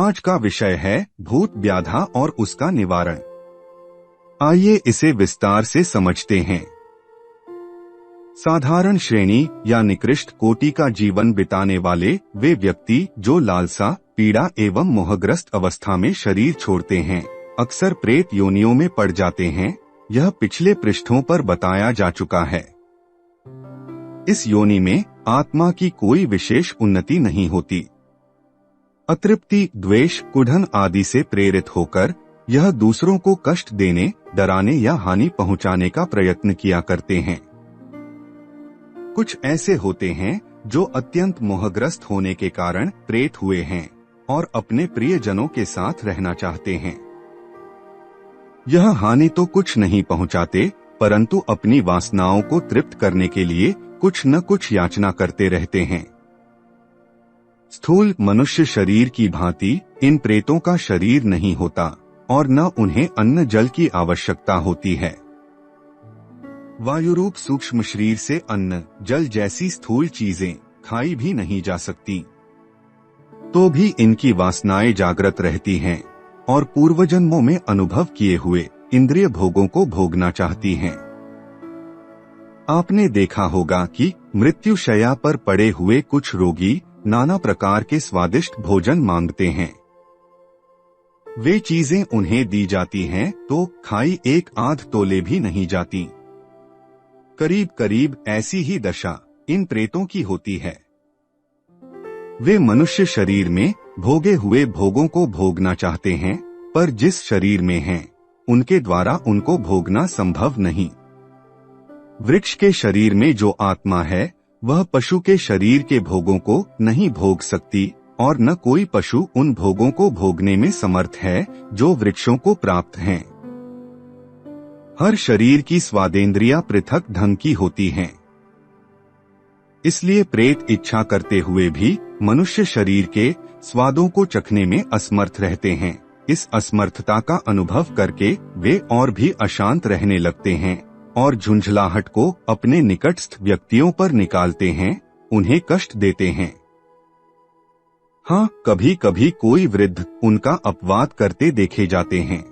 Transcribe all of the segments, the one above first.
आज का विषय है भूत व्याधा और उसका निवारण। आइए इसे विस्तार से समझते हैं। साधारण श्रेणी या निकृष्ट कोटि का जीवन बिताने वाले वे व्यक्ति जो लालसा, पीड़ा एवं मोहग्रस्त अवस्था में शरीर छोड़ते हैं, अक्सर प्रेत योनियों में पड़ जाते हैं। यह पिछले पृष्ठों पर बताया जा चुका है। इस योनि में आत्मा की कोई विशेष उन्नति नहीं होती। अतृप्ति, द्वेष, कुढ़न आदि से प्रेरित होकर यह दूसरों को कष्ट देने, डराने या हानि पहुंचाने का प्रयत्न किया करते हैं। कुछ ऐसे होते हैं जो अत्यंत मोहग्रस्त होने के कारण प्रेत हुए हैं और अपने प्रियजनों के साथ रहना चाहते हैं। यह हानि तो कुछ नहीं पहुंचाते, परंतु अपनी वासनाओं को तृप्त करने के लिए कुछ न कुछ याचना करते रहते हैं। स्थूल मनुष्य शरीर की भांति इन प्रेतों का शरीर नहीं होता और न उन्हें अन्न जल की आवश्यकता होती है। वायुरूप सूक्ष्म शरीर से अन्न, जल जैसी स्थूल चीजें खाई भी नहीं जा सकती, तो भी इनकी वासनाएं जागृत रहती हैं और पूर्वजन्मों में अनुभव किए हुए इंद्रिय भोगों को भोगना चाहती हैं। आपने देखा होगा कि मृत्युशैया पर पड़े हुए कुछ रोगी नाना प्रकार के स्वादिष्ट भोजन मांगते हैं। वे चीजें उन्हें दी जाती हैं तो खाई एक आध तोले भी नहीं जाती। करीब करीब ऐसी ही दशा इन प्रेतों की होती है। वे मनुष्य शरीर में भोगे हुए भोगों को भोगना चाहते हैं, पर जिस शरीर में हैं, उनके द्वारा उनको भोगना संभव नहीं। वृक्ष के शरीर में जो आत्मा है वह पशु के शरीर के भोगों को नहीं भोग सकती और न कोई पशु उन भोगों को भोगने में समर्थ है जो वृक्षों को प्राप्त हैं। हर शरीर की स्वादेंद्रियां पृथक ढंग की होती हैं। इसलिए प्रेत इच्छा करते हुए भी मनुष्य शरीर के स्वादों को चखने में असमर्थ रहते हैं। इस असमर्थता का अनुभव करके वे और भी अशांत रहने लगते हैं और झुंझलाहट को अपने निकटस्थ व्यक्तियों पर निकालते हैं, उन्हें कष्ट देते हैं। हाँ, कभी कभी कोई वृद्ध उनका अपवाद करते देखे जाते हैं।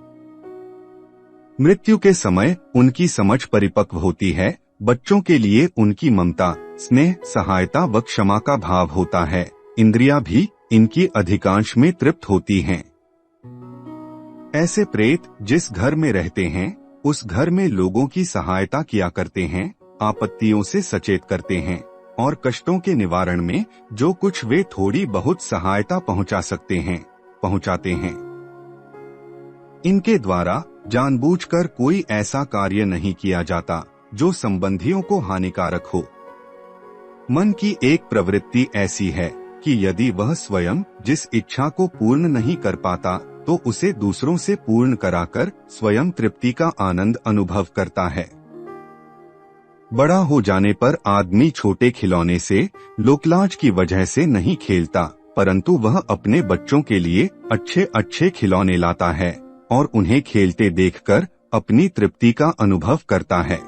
मृत्यु के समय उनकी समझ परिपक्व होती है। बच्चों के लिए उनकी ममता, स्नेह, सहायता व क्षमा का भाव होता है। इंद्रियां भी इनकी अधिकांश में तृप्त होती हैं। ऐसे प्रेत जिस घर में रहते हैं उस घर में लोगों की सहायता किया करते हैं, आपत्तियों से सचेत करते हैं और कष्टों के निवारण में जो कुछ वे थोड़ी बहुत सहायता पहुंचा सकते हैं, पहुंचाते हैं। इनके द्वारा जानबूझकर कोई ऐसा कार्य नहीं किया जाता जो संबंधियों को हानिकारक हो। मन की एक प्रवृत्ति ऐसी है कि यदि वह स्वयं जिस इच्छा को पूर्ण नहीं कर पाता तो उसे दूसरों से पूर्ण कराकर स्वयं तृप्ति का आनंद अनुभव करता है। बड़ा हो जाने पर आदमी छोटे खिलौने से लोकलाज की वजह से नहीं खेलता, परंतु वह अपने बच्चों के लिए अच्छे अच्छे खिलौने लाता है और उन्हें खेलते देखकर अपनी तृप्ति का अनुभव करता है।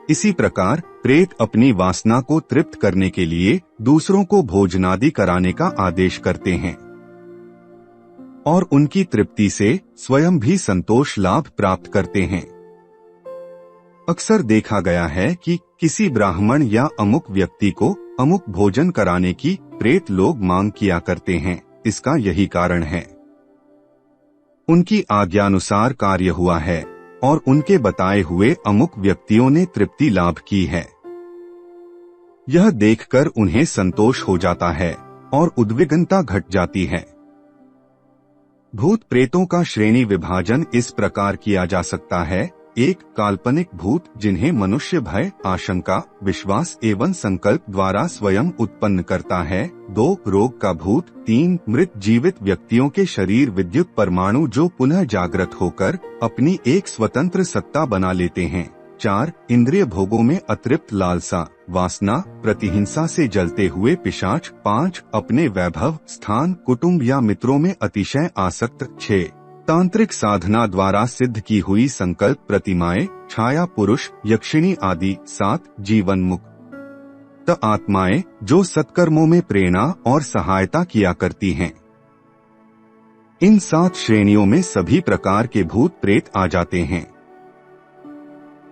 इसी प्रकार प्रेत अपनी वासना को तृप्त करने के लिए दूसरों को भोजनादि कराने का आदेश करते हैं और उनकी तृप्ति से स्वयं भी संतोष लाभ प्राप्त करते हैं। अक्सर देखा गया है कि किसी ब्राह्मण या अमुक व्यक्ति को अमुक भोजन कराने की प्रेत लोग मांग किया करते हैं। इसका यही कारण है। उनकी आज्ञानुसार कार्य हुआ है और उनके बताए हुए अमुक व्यक्तियों ने तृप्ति लाभ की है। यह देखकर उन्हें संतोष हो जाता है और उद्विग्नता घट जाती है। भूत प्रेतों का श्रेणी विभाजन इस प्रकार किया जा सकता है। 1. काल्पनिक भूत जिन्हें मनुष्य भय, आशंका, विश्वास एवं संकल्प द्वारा स्वयं उत्पन्न करता है। 2. रोग का भूत। 3. मृत जीवित व्यक्तियों के शरीर विद्युत परमाणु जो पुनः जागृत होकर अपनी एक स्वतंत्र सत्ता बना लेते हैं। 4. इंद्रिय भोगों में अतृप्त लालसा, वासना, प्रतिहिंसा से जलते हुए पिशाच। 5. अपने वैभव, स्थान, कुटुंब या मित्रों में अतिशय आसक्त। 6. तांत्रिक साधना द्वारा सिद्ध की हुई संकल्प प्रतिमाएं, छाया पुरुष, यक्षिणी आदि। 7. जीवन मुक्त आत्माएं जो सत्कर्मों में प्रेरणा और सहायता किया करती हैं। इन 7 श्रेणियों में सभी प्रकार के भूत प्रेत आ जाते हैं।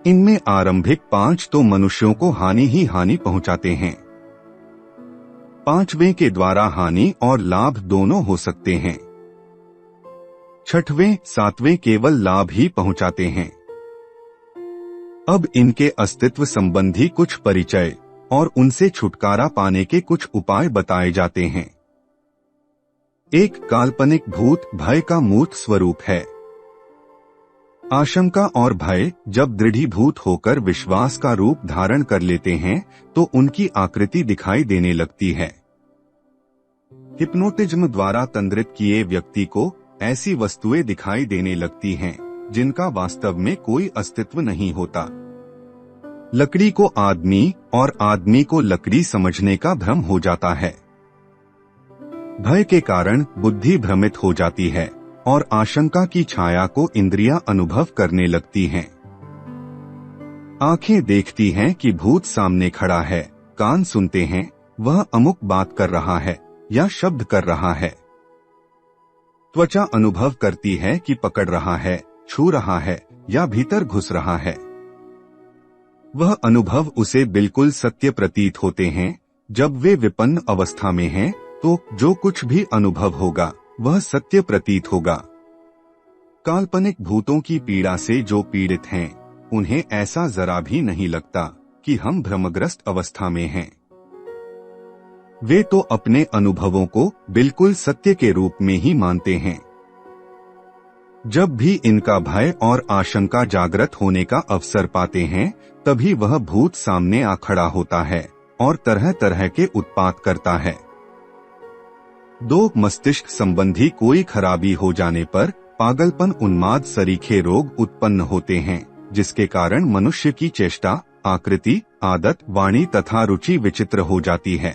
इनमें आरंभिक 5 तो मनुष्यों को हानि ही हानि पहुंचाते हैं। 5वें के द्वारा हानि और लाभ दोनों हो सकते हैं। 6वें 7वें केवल लाभ ही पहुंचाते हैं। अब इनके अस्तित्व संबंधी कुछ परिचय और उनसे छुटकारा पाने के कुछ उपाय बताए जाते हैं। एक काल्पनिक भूत भय का मूर्त स्वरूप है। आशंका और भय जब दृढ़ीभूत होकर विश्वास का रूप धारण कर लेते हैं तो उनकी आकृति दिखाई देने लगती है। हिप्नोटिज्म द्वारा तंत्रित किए व्यक्ति को ऐसी वस्तुएं दिखाई देने लगती हैं जिनका वास्तव में कोई अस्तित्व नहीं होता। लकड़ी को आदमी और आदमी को लकड़ी समझने का भ्रम हो जाता है। भय के कारण बुद्धि भ्रमित हो जाती है और आशंका की छाया को इंद्रियां अनुभव करने लगती हैं। आंखें देखती हैं कि भूत सामने खड़ा है, कान सुनते हैं वह अमुक बात कर रहा है या शब्द कर रहा है। त्वचा अनुभव करती है कि पकड़ रहा है, छू रहा है या भीतर घुस रहा है। वह अनुभव उसे बिल्कुल सत्य प्रतीत होते हैं। जब वे विपन्न अवस्था में हैं, तो जो कुछ भी अनुभव होगा वह सत्य प्रतीत होगा। काल्पनिक भूतों की पीड़ा से जो पीड़ित हैं, उन्हें ऐसा जरा भी नहीं लगता कि हम भ्रमग्रस्त अवस्था में हैं। वे तो अपने अनुभवों को बिल्कुल सत्य के रूप में ही मानते हैं। जब भी इनका भय और आशंका जागृत होने का अवसर पाते हैं, तभी वह भूत सामने आ खड़ा होता है और तरह तरह के उत्पात करता है। 2 मस्तिष्क संबंधी कोई खराबी हो जाने पर पागलपन, उन्माद सरीखे रोग उत्पन्न होते हैं, जिसके कारण मनुष्य की चेष्टा, आकृति, आदत, वाणी तथा रुचि विचित्र हो जाती है।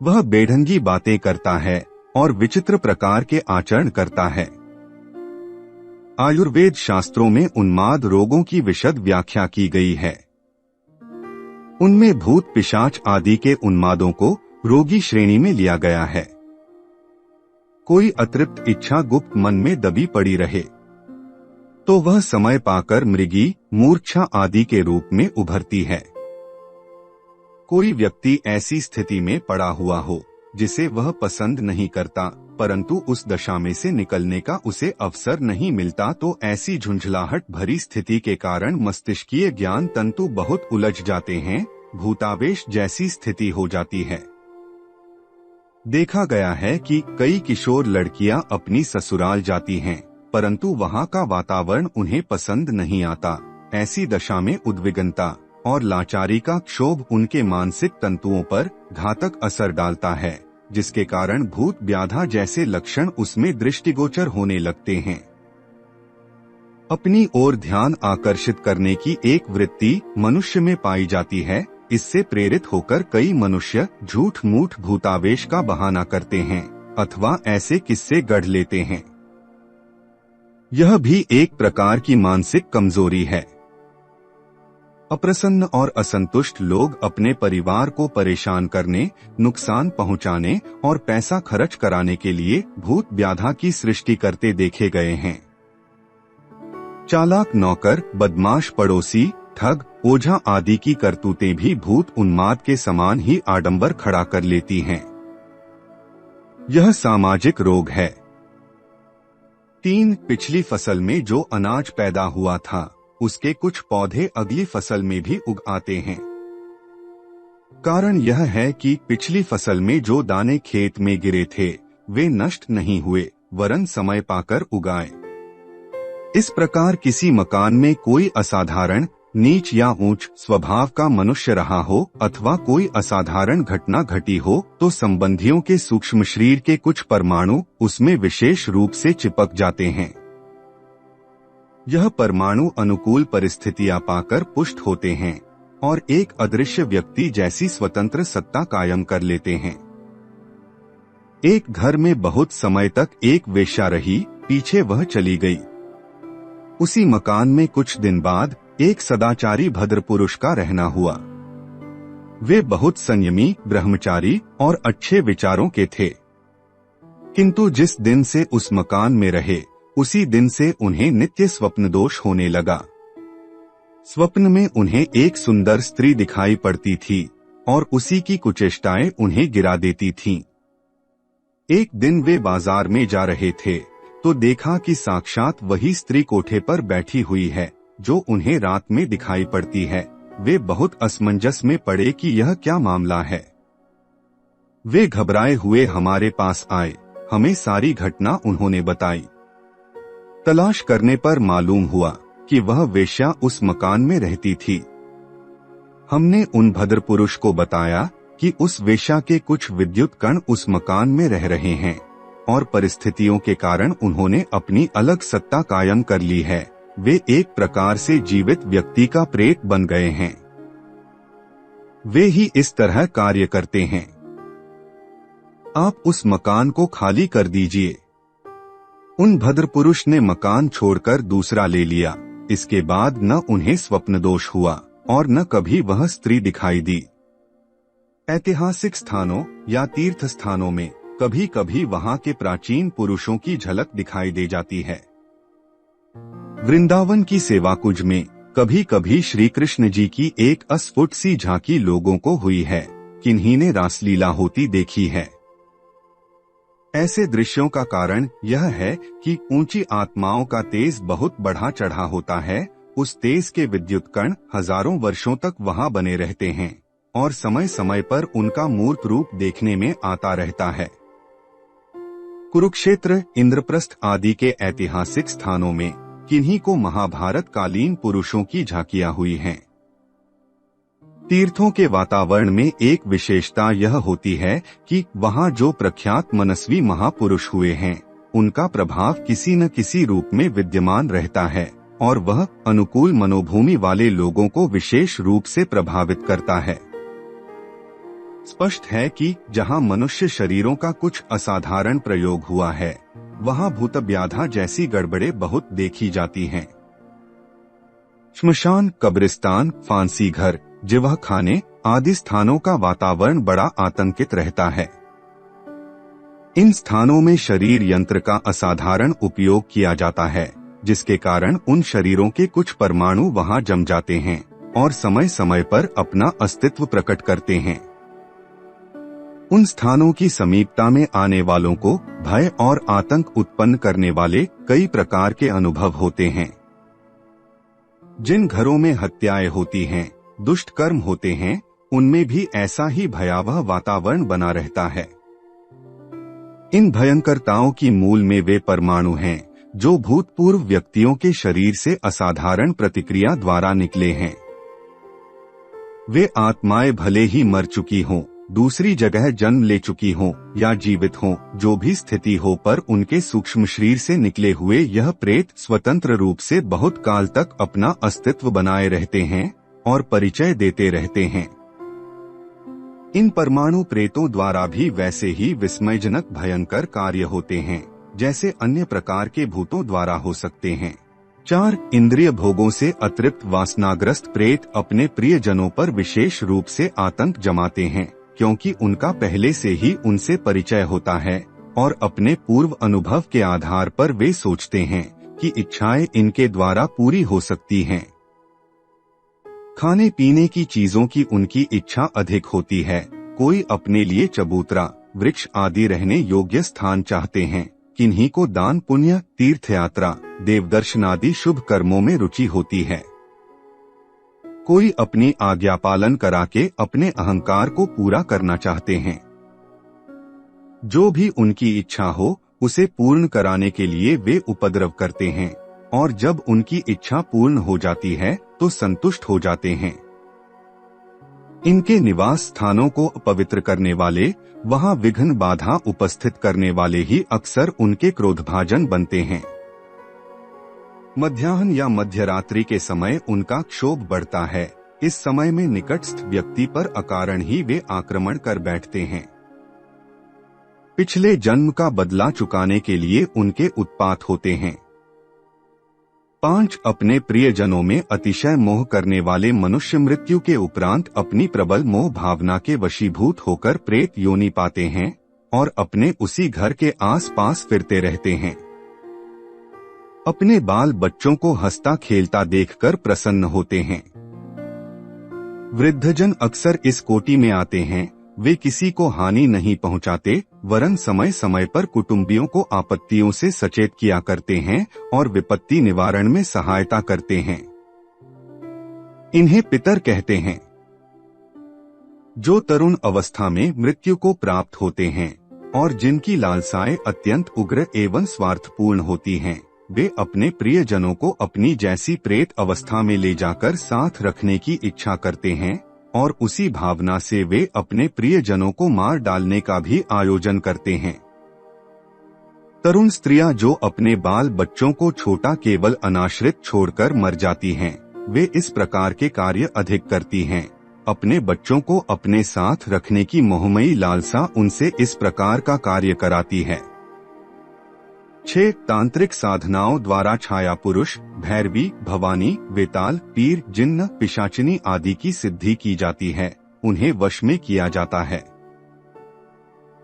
वह बेढंगी बातें करता है और विचित्र प्रकार के आचरण करता है। आयुर्वेद शास्त्रों में उन्माद रोगों की विशद व्याख्या की गई है। उनमें भूत, पिशाच आदि के उन्मादों को रोगी श्रेणी में लिया गया है। कोई अतृप्त इच्छा गुप्त मन में दबी पड़ी रहे तो वह समय पाकर मृगी, मूर्छा आदि के रूप में उभरती है। कोई व्यक्ति ऐसी स्थिति में पड़ा हुआ हो जिसे वह पसंद नहीं करता, परंतु उस दशा में से निकलने का उसे अवसर नहीं मिलता, तो ऐसी झुंझलाहट भरी स्थिति के कारण मस्तिष्कीय ज्ञान तंतु बहुत उलझ जाते हैं, भूतावेश जैसी स्थिति हो जाती है। देखा गया है कि कई किशोर लड़कियां अपनी ससुराल जाती हैं, परंतु वहां का वातावरण उन्हें पसंद नहीं आता। ऐसी दशा में उद्विग्नता और लाचारी का क्षोभ उनके मानसिक तंतुओं पर घातक असर डालता है, जिसके कारण भूत व्याधा जैसे लक्षण उसमें दृष्टिगोचर होने लगते हैं। अपनी ओर ध्यान आकर्षित करने की एक वृत्ति मनुष्य में पाई जाती है। इससे प्रेरित होकर कई मनुष्य झूठ मूठ भूतावेश का बहाना करते हैं अथवा ऐसे किस्से गढ़ लेते हैं। यह भी एक प्रकार की मानसिक कमजोरी है। अप्रसन्न और असंतुष्ट लोग अपने परिवार को परेशान करने, नुकसान पहुंचाने और पैसा खर्च कराने के लिए भूत व्याधा की सृष्टि करते देखे गए हैं। चालाक नौकर, बदमाश पड़ोसी, ठग, ओझा आदि की करतूतें भी भूत उन्माद के समान ही आडंबर खड़ा कर लेती हैं। यह सामाजिक रोग है। 3. पिछली फसल में जो अनाज पैदा हुआ था, उसके कुछ पौधे अगली फसल में भी उग आते हैं। कारण यह है कि पिछली फसल में जो दाने खेत में गिरे थे, वे नष्ट नहीं हुए, वरन समय पाकर उगाए। इस प्रकार किसी मकान में कोई असाधारण, नीच या ऊंच स्वभाव का मनुष्य रहा हो अथवा कोई असाधारण घटना घटी हो, तो संबंधियों के सूक्ष्म शरीर के कुछ परमाणु उसमें विशेष रूप से चिपक जाते हैं। यह परमाणु अनुकूल परिस्थितियां पाकर पुष्ट होते हैं और एक अदृश्य व्यक्ति जैसी स्वतंत्र सत्ता कायम कर लेते हैं। एक घर में बहुत समय तक एक वेश्या रही, पीछे वह चली गई। उसी मकान में कुछ दिन बाद एक सदाचारी भद्र पुरुष का रहना हुआ। वे बहुत संयमी, ब्रह्मचारी और अच्छे विचारों के थे। किंतु जिस दिन से उस मकान में रहे, उसी दिन से उन्हें नित्य स्वप्न दोष होने लगा। स्वप्न में उन्हें एक सुंदर स्त्री दिखाई पड़ती थी और उसी की कुचेष्टाएं उन्हें गिरा देती थीं। एक दिन वे बाजार में जा रहे थे तो देखा कि साक्षात वही स्त्री कोठे पर बैठी हुई है जो उन्हें रात में दिखाई पड़ती है। वे बहुत असमंजस में पड़े कि यह क्या मामला है। वे घबराए हुए हमारे पास आए, हमें सारी घटना उन्होंने बताई। तलाश करने पर मालूम हुआ कि वह वेश्या उस मकान में रहती थी। हमने उन भद्र पुरुष को बताया कि उस वेश्या के कुछ विद्युत कण उस मकान में रह रहे हैं और परिस्थितियों के कारण उन्होंने अपनी अलग सत्ता कायम कर ली है। वे एक प्रकार से जीवित व्यक्ति का प्रेत बन गए हैं। वे ही इस तरह कार्य करते हैं। आप उस मकान को खाली कर दीजिए। उन भद्र पुरुष ने मकान छोड़कर दूसरा ले लिया। इसके बाद न उन्हें स्वप्न दोष हुआ और न कभी वह स्त्री दिखाई दी। ऐतिहासिक स्थानों या तीर्थ स्थानों में कभी कभी वहां के प्राचीन पुरुषों की झलक दिखाई दे जाती है। वृंदावन की सेवा कुंज में कभी कभी श्री कृष्ण जी की एक अस्फुट सी झांकी लोगों को हुई है। किन्हीं ने रासलीला होती देखी है। ऐसे दृश्यों का कारण यह है कि ऊंची आत्माओं का तेज बहुत बढ़ा चढ़ा होता है। उस तेज के विद्युत कण हजारों वर्षों तक वहां बने रहते हैं और समय समय पर उनका मूर्त रूप देखने में आता रहता है। कुरुक्षेत्र, इंद्रप्रस्थ आदि के ऐतिहासिक स्थानों में किन्हीं को महाभारत कालीन पुरुषों की झांकियां हुई हैं। तीर्थों के वातावरण में एक विशेषता यह होती है कि वहां जो प्रख्यात मनस्वी महापुरुष हुए हैं, उनका प्रभाव किसी न किसी रूप में विद्यमान रहता है और वह अनुकूल मनोभूमि वाले लोगों को विशेष रूप से प्रभावित करता है। स्पष्ट है कि जहां मनुष्य शरीरों का कुछ असाधारण प्रयोग हुआ है, वहां भूतव्याधा जैसी गड़बड़े बहुत देखी जाती हैं। श्मशान, कब्रिस्तान, फांसी घर, जिवाखाने आदि स्थानों का वातावरण बड़ा आतंकित रहता है। इन स्थानों में शरीर यंत्र का असाधारण उपयोग किया जाता है, जिसके कारण उन शरीरों के कुछ परमाणु वहां जम जाते हैं और समय समय पर अपना अस्तित्व प्रकट करते हैं। उन स्थानों की समीपता में आने वालों को भय और आतंक उत्पन्न करने वाले कई प्रकार के अनुभव होते हैं। जिन घरों में हत्याएं होती हैं, दुष्ट कर्म होते हैं, उनमें भी ऐसा ही भयावह वातावरण बना रहता है। इन भयंकरताओं की मूल में वे परमाणु हैं जो भूतपूर्व व्यक्तियों के शरीर से असाधारण प्रतिक्रिया द्वारा निकले हैं। वे आत्माएं भले ही मर चुकी हों, दूसरी जगह जन्म ले चुकी हों या जीवित हों, जो भी स्थिति हो, पर उनके सूक्ष्म शरीर से निकले हुए यह प्रेत स्वतंत्र रूप से बहुत काल तक अपना अस्तित्व बनाए रहते हैं और परिचय देते रहते हैं। इन परमाणु प्रेतों द्वारा भी वैसे ही विस्मयजनक भयंकर कार्य होते हैं जैसे अन्य प्रकार के भूतों द्वारा हो सकते हैं। 4 इंद्रिय भोगों से अतृप्त वासनाग्रस्त प्रेत अपने प्रियजनों पर विशेष रूप से आतंक जमाते हैं, क्योंकि उनका पहले से ही उनसे परिचय होता है और अपने पूर्व अनुभव के आधार पर वे सोचते हैं कि इच्छाएं इनके द्वारा पूरी हो सकती हैं। खाने पीने की चीजों की उनकी इच्छा अधिक होती है। कोई अपने लिए चबूतरा, वृक्ष आदि रहने योग्य स्थान चाहते हैं। किन्हीं को दान पुण्य, तीर्थ यात्रा, देवदर्शन आदि शुभ कर्मों में रुचि होती है। कोई अपनी आज्ञा पालन करा के अपने अहंकार को पूरा करना चाहते हैं। जो भी उनकी इच्छा हो उसे पूर्ण कराने के लिए वे उपद्रव करते हैं और जब उनकी इच्छा पूर्ण हो जाती है तो संतुष्ट हो जाते हैं। इनके निवास स्थानों को अपवित्र करने वाले, वहां विघ्न बाधा उपस्थित करने वाले ही अक्सर उनके क्रोधभाजन बनते हैं। मध्याह्न या मध्यरात्रि के समय उनका क्षोभ बढ़ता है। इस समय में निकटस्थ व्यक्ति पर अकारण ही वे आक्रमण कर बैठते हैं। पिछले जन्म का बदला चुकाने के लिए उनके उत्पात होते हैं। 5 अपने प्रियजनों में अतिशय मोह करने वाले मनुष्य मृत्यु के उपरांत अपनी प्रबल मोह भावना के वशीभूत होकर प्रेत योनि पाते हैं और अपने उसी घर के आसपास फिरते रहते हैं। अपने बाल बच्चों को हंसता खेलता देखकर प्रसन्न होते हैं। वृद्धजन अक्सर इस कोटि में आते हैं। वे किसी को हानि नहीं पहुंचाते, वरन समय समय पर कुटुंबियों को आपत्तियों से सचेत किया करते हैं और विपत्ति निवारण में सहायता करते हैं। इन्हें पितर कहते हैं। जो तरुण अवस्था में मृत्यु को प्राप्त होते हैं और जिनकी लालसाएं अत्यंत उग्र एवं स्वार्थपूर्ण होती हैं, वे अपने प्रियजनों को अपनी जैसी प्रेत अवस्था में ले जाकर साथ रखने की इच्छा करते हैं और उसी भावना से वे अपने प्रियजनों को मार डालने का भी आयोजन करते हैं। तरुण स्त्रियां जो अपने बाल बच्चों को छोटा केवल अनाश्रित छोड़कर मर जाती हैं, वे इस प्रकार के कार्य अधिक करती हैं। अपने बच्चों को अपने साथ रखने की मोहमयी लालसा उनसे इस प्रकार का कार्य कराती है। 6 तांत्रिक साधनाओं द्वारा छाया पुरुष, भैरवी, भवानी, वेताल, पीर, जिन्न, पिशाचिनी आदि की सिद्धि की जाती है। उन्हें वश में किया जाता है।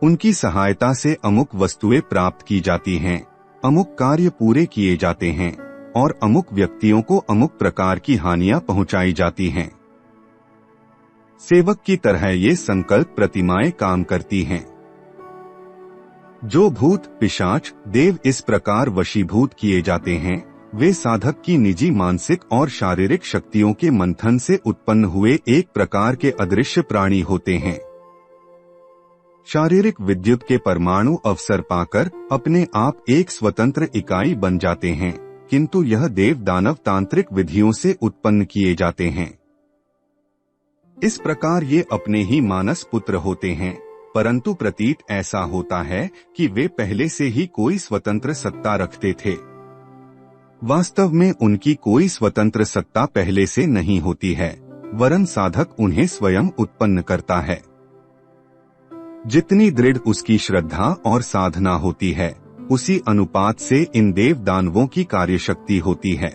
उनकी सहायता से अमुक वस्तुएं प्राप्त की जाती हैं, अमुक कार्य पूरे किए जाते हैं और अमुक व्यक्तियों को अमुक प्रकार की हानियां पहुंचाई जाती हैं। सेवक की तरह ये संकल्प प्रतिमाएं काम करती हैं। जो भूत, पिशाच, देव इस प्रकार वशीभूत किए जाते हैं, वे साधक की निजी मानसिक और शारीरिक शक्तियों के मंथन से उत्पन्न हुए एक प्रकार के अदृश्य प्राणी होते हैं। शारीरिक विद्युत के परमाणु अवसर पाकर अपने आप एक स्वतंत्र इकाई बन जाते हैं, किंतु यह देव दानव तांत्रिक विधियों से उत्पन्न किए जाते हैं। इस प्रकार ये अपने ही मानस पुत्र होते हैं, परंतु प्रतीत ऐसा होता है कि वे पहले से ही कोई स्वतंत्र सत्ता रखते थे। वास्तव में उनकी कोई स्वतंत्र सत्ता पहले से नहीं होती है, वरन साधक उन्हें स्वयं उत्पन्न करता है। जितनी दृढ़ उसकी श्रद्धा और साधना होती है, उसी अनुपात से इन देव दानवों की कार्यशक्ति होती है।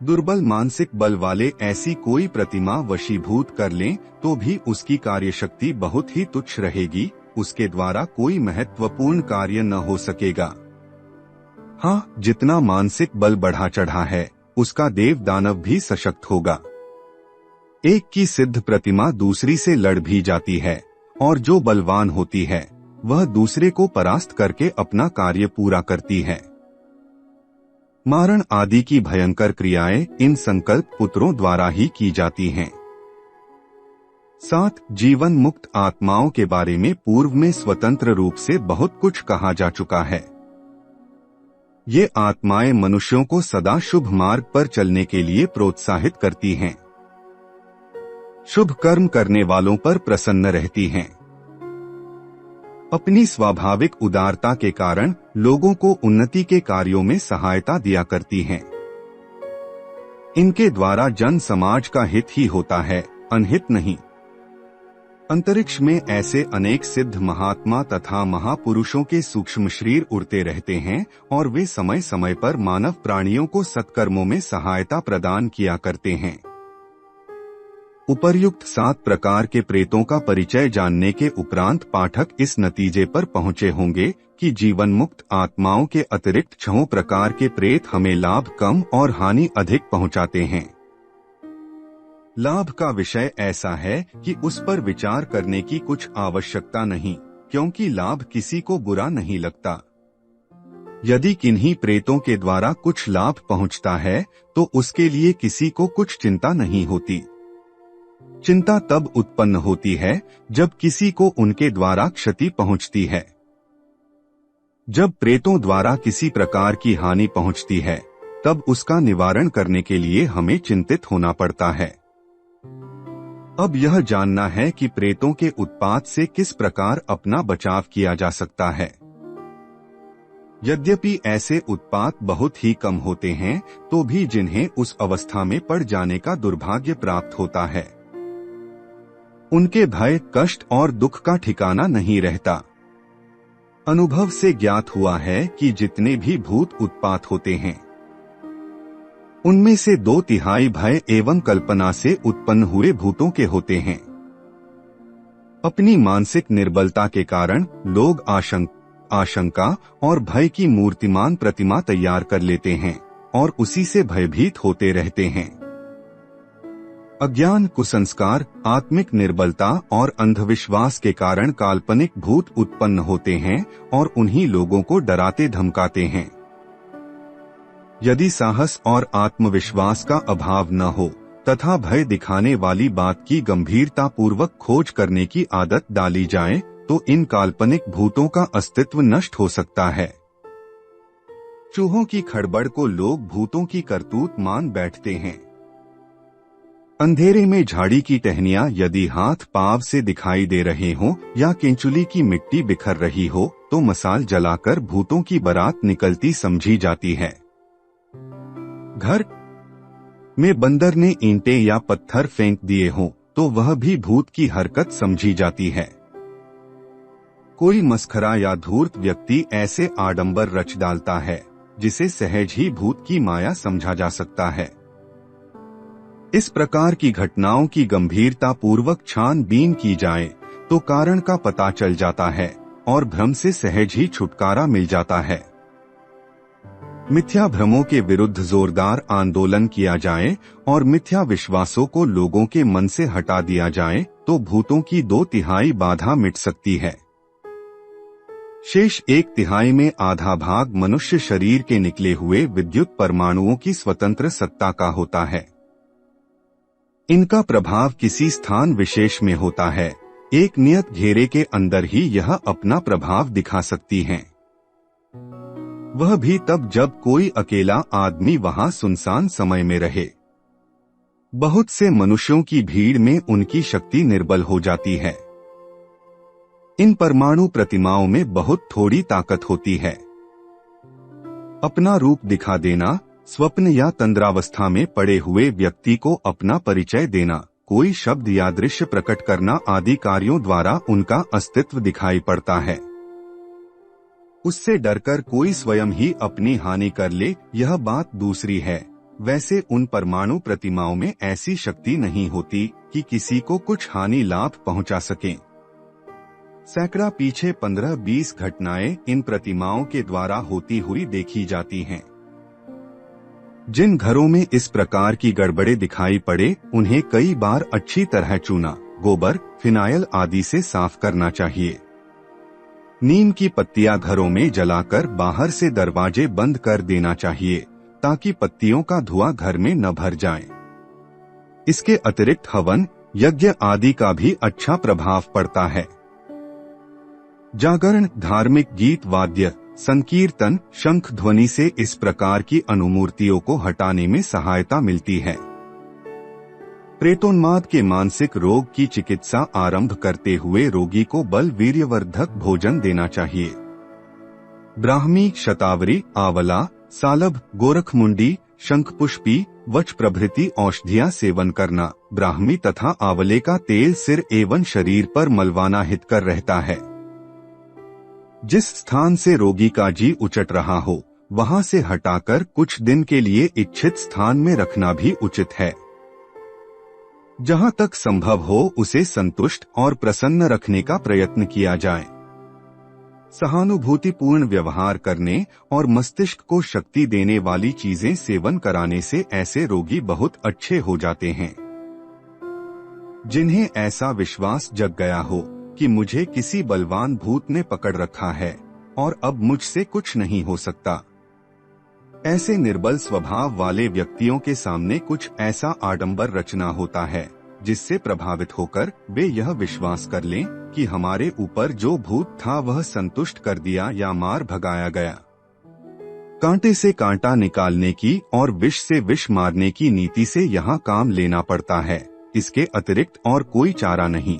दुर्बल मानसिक बल वाले ऐसी कोई प्रतिमा वशीभूत कर लें तो भी उसकी कार्यशक्ति बहुत ही तुच्छ रहेगी, उसके द्वारा कोई महत्वपूर्ण कार्य न हो सकेगा। हाँ, जितना मानसिक बल बढ़ा चढ़ा है, उसका देव दानव भी सशक्त होगा। एक की सिद्ध प्रतिमा दूसरी से लड़ भी जाती है और जो बलवान होती है, वह दूसरे को परास्त करके अपना कार्य पूरा करती है। मारण आदि की भयंकर क्रियाएं इन संकल्प पुत्रों द्वारा ही की जाती हैं। 7 जीवन मुक्त आत्माओं के बारे में पूर्व में स्वतंत्र रूप से बहुत कुछ कहा जा चुका है। ये आत्माएं मनुष्यों को सदा शुभ मार्ग पर चलने के लिए प्रोत्साहित करती हैं। शुभ कर्म करने वालों पर प्रसन्न रहती हैं। अपनी स्वाभाविक उदारता के कारण लोगों को उन्नति के कार्यों में सहायता दिया करती हैं। इनके द्वारा जन समाज का हित ही होता है, अनहित नहीं। अंतरिक्ष में ऐसे अनेक सिद्ध महात्मा तथा महापुरुषों के सूक्ष्म शरीर उड़ते रहते हैं और वे समय समय पर मानव प्राणियों को सत्कर्मों में सहायता प्रदान किया करते हैं। उपर्युक्त 7 प्रकार के प्रेतों का परिचय जानने के उपरांत पाठक इस नतीजे पर पहुंचे होंगे कि जीवन मुक्त आत्माओं के अतिरिक्त 6 प्रकार के प्रेत हमें लाभ कम और हानि अधिक पहुंचाते हैं। लाभ का विषय ऐसा है कि उस पर विचार करने की कुछ आवश्यकता नहीं, क्योंकि लाभ किसी को बुरा नहीं लगता। यदि किन्हीं प्रेतों के द्वारा कुछ लाभ पहुंचता है तो उसके लिए किसी को कुछ चिंता नहीं होती। चिंता तब उत्पन्न होती है जब किसी को उनके द्वारा क्षति पहुंचती है। जब प्रेतों द्वारा किसी प्रकार की हानि पहुंचती है, तब उसका निवारण करने के लिए हमें चिंतित होना पड़ता है। अब यह जानना है कि प्रेतों के उत्पात से किस प्रकार अपना बचाव किया जा सकता है। यद्यपि ऐसे उत्पात बहुत ही कम होते हैं, तो भी जिन्हें उस अवस्था में पड़ जाने का दुर्भाग्य प्राप्त होता है, उनके भय, कष्ट और दुख का ठिकाना नहीं रहता। अनुभव से ज्ञात हुआ है कि जितने भी भूत उत्पात होते हैं, उनमें से 2/3 भय एवं कल्पना से उत्पन्न हुए भूतों के होते हैं। अपनी मानसिक निर्बलता के कारण लोग आशंका और भय की मूर्तिमान प्रतिमा तैयार कर लेते हैं और उसी से भयभीत होते रहते हैं। अज्ञान, कुसंस्कार, आत्मिक निर्बलता और अंधविश्वास के कारण काल्पनिक भूत उत्पन्न होते हैं और उन्हीं लोगों को डराते धमकाते हैं। यदि साहस और आत्मविश्वास का अभाव न हो तथा भय दिखाने वाली बात की गंभीरता पूर्वक खोज करने की आदत डाली जाए तो इन काल्पनिक भूतों का अस्तित्व नष्ट हो सकता है। चूहों की खड़बड़ को लोग भूतों की करतूत मान बैठते हैं। अंधेरे में झाड़ी की टहनियां यदि हाथ पांव से दिखाई दे रहे हों या केंचुली की मिट्टी बिखर रही हो तो मसाल जलाकर भूतों की बारात निकलती समझी जाती है। घर में बंदर ने ईंटें या पत्थर फेंक दिए हों तो वह भी भूत की हरकत समझी जाती है। कोई मस्खरा या धूर्त व्यक्ति ऐसे आडंबर रच डालता है जिसे सहज ही भूत की माया समझा जा सकता है। इस प्रकार की घटनाओं की गंभीरता पूर्वक छानबीन की जाए तो कारण का पता चल जाता है और भ्रम से सहज ही छुटकारा मिल जाता है। मिथ्या भ्रमों के विरुद्ध जोरदार आंदोलन किया जाए और मिथ्या विश्वासों को लोगों के मन से हटा दिया जाए तो भूतों की 2/3 बाधा मिट सकती है। शेष 1/3 में आधा भाग मनुष्य शरीर के निकले हुए विद्युत परमाणुओं की स्वतंत्र सत्ता का होता है। इनका प्रभाव किसी स्थान विशेष में होता है। एक नियत घेरे के अंदर ही यह अपना प्रभाव दिखा सकती हैं। वह भी तब जब कोई अकेला आदमी वहां सुनसान समय में रहे। बहुत से मनुष्यों की भीड़ में उनकी शक्ति निर्बल हो जाती है। इन परमाणु प्रतिमाओं में बहुत थोड़ी ताकत होती है। अपना रूप दिखा देना, स्वप्न या तंद्रावस्था में पड़े हुए व्यक्ति को अपना परिचय देना, कोई शब्द या दृश्य प्रकट करना आदि कार्यों द्वारा उनका अस्तित्व दिखाई पड़ता है। उससे डरकर कोई स्वयं ही अपनी हानि कर ले, यह बात दूसरी है। वैसे उन परमाणु प्रतिमाओं में ऐसी शक्ति नहीं होती कि किसी को कुछ हानि लाभ पहुंचा सकें। सैकड़ा पीछे 15-20 घटनाएं इन प्रतिमाओं के द्वारा होती हुई देखी जाती हैं। जिन घरों में इस प्रकार की गड़बड़े दिखाई पड़े उन्हें कई बार अच्छी तरह चूना, गोबर, फिनाइल आदि से साफ करना चाहिए। नीम की पत्तियां घरों में जलाकर बाहर से दरवाजे बंद कर देना चाहिए ताकि पत्तियों का धुआं घर में न भर जाए। इसके अतिरिक्त हवन, यज्ञ आदि का भी अच्छा प्रभाव पड़ता है। जागरण, धार्मिक गीत, वाद्य, संकीर्तन, शंख ध्वनि से इस प्रकार की अनुमूर्तियों को हटाने में सहायता मिलती है। प्रेतोन्माद के मानसिक रोग की चिकित्सा आरंभ करते हुए रोगी को बल वीर्यवर्धक भोजन देना चाहिए। ब्राह्मी, शतावरी, आंवला, सालभ, गोरखमुंडी, शंखपुष्पी, वच प्रभृति औषधियां सेवन करना। ब्राह्मी तथा आंवले का तेल सिर एवं शरीर पर मलवाना हितकर रहता है। जिस स्थान से रोगी का जी उचट रहा हो वहां से हटाकर कुछ दिन के लिए इच्छित स्थान में रखना भी उचित है। जहां तक संभव हो उसे संतुष्ट और प्रसन्न रखने का प्रयत्न किया जाए। सहानुभूतिपूर्ण व्यवहार करने और मस्तिष्क को शक्ति देने वाली चीजें सेवन कराने से ऐसे रोगी बहुत अच्छे हो जाते हैं। जिन्हें ऐसा विश्वास जग गया हो कि मुझे किसी बलवान भूत ने पकड़ रखा है और अब मुझसे कुछ नहीं हो सकता, ऐसे निर्बल स्वभाव वाले व्यक्तियों के सामने कुछ ऐसा आडंबर रचना होता है जिससे प्रभावित होकर वे यह विश्वास कर लें कि हमारे ऊपर जो भूत था वह संतुष्ट कर दिया या मार भगाया गया। कांटे से कांटा निकालने की और विष से विष मारने की नीति से यहाँ काम लेना पड़ता है, इसके अतिरिक्त और कोई चारा नहीं।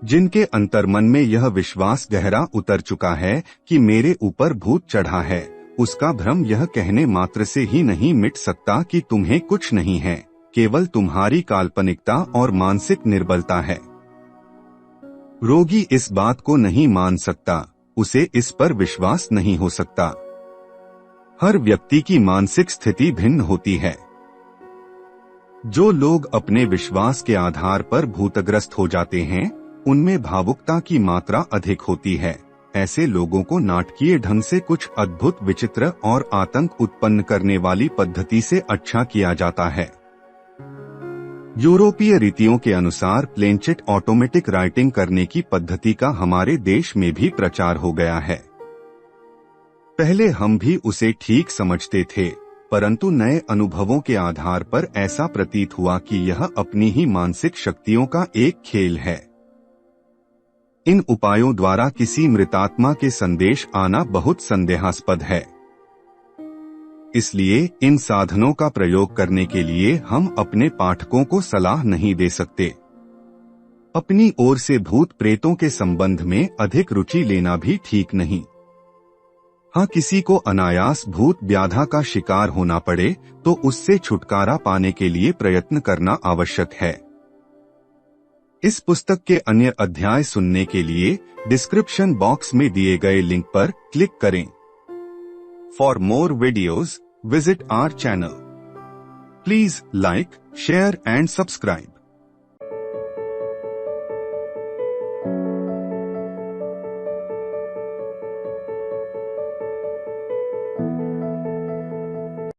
जिनके अंतर्मन में यह विश्वास गहरा उतर चुका है कि मेरे ऊपर भूत चढ़ा है, उसका भ्रम यह कहने मात्र से ही नहीं मिट सकता कि तुम्हें कुछ नहीं है, केवल तुम्हारी काल्पनिकता और मानसिक निर्बलता है। रोगी इस बात को नहीं मान सकता, उसे इस पर विश्वास नहीं हो सकता। हर व्यक्ति की मानसिक स्थिति भिन्न होती है। जो लोग अपने विश्वास के आधार पर भूतग्रस्त हो जाते हैं उनमें भावुकता की मात्रा अधिक होती है। ऐसे लोगों को नाटकीय ढंग से कुछ अद्भुत, विचित्र और आतंक उत्पन्न करने वाली पद्धति से अच्छा किया जाता है। यूरोपीय रीतियों के अनुसार प्लेनचेट ऑटोमेटिक राइटिंग करने की पद्धति का हमारे देश में भी प्रचार हो गया है। पहले हम भी उसे ठीक समझते थे, परंतु नए अनुभवों के आधार पर ऐसा प्रतीत हुआ कि यह अपनी ही मानसिक शक्तियों का एक खेल है। इन उपायों द्वारा किसी मृतात्मा के संदेश आना बहुत संदेहास्पद है। इसलिए इन साधनों का प्रयोग करने के लिए हम अपने पाठकों को सलाह नहीं दे सकते। अपनी ओर से भूत प्रेतों के संबंध में अधिक रुचि लेना भी ठीक नहीं। हाँ, किसी को अनायास भूत व्याधा का शिकार होना पड़े तो उससे छुटकारा पाने के लिए प्रयत्न करना आवश्यक है। इस पुस्तक के अन्य अध्याय सुनने के लिए डिस्क्रिप्शन बॉक्स में दिए गए लिंक पर क्लिक करें। For more videos, visit our channel. Please like, share and subscribe.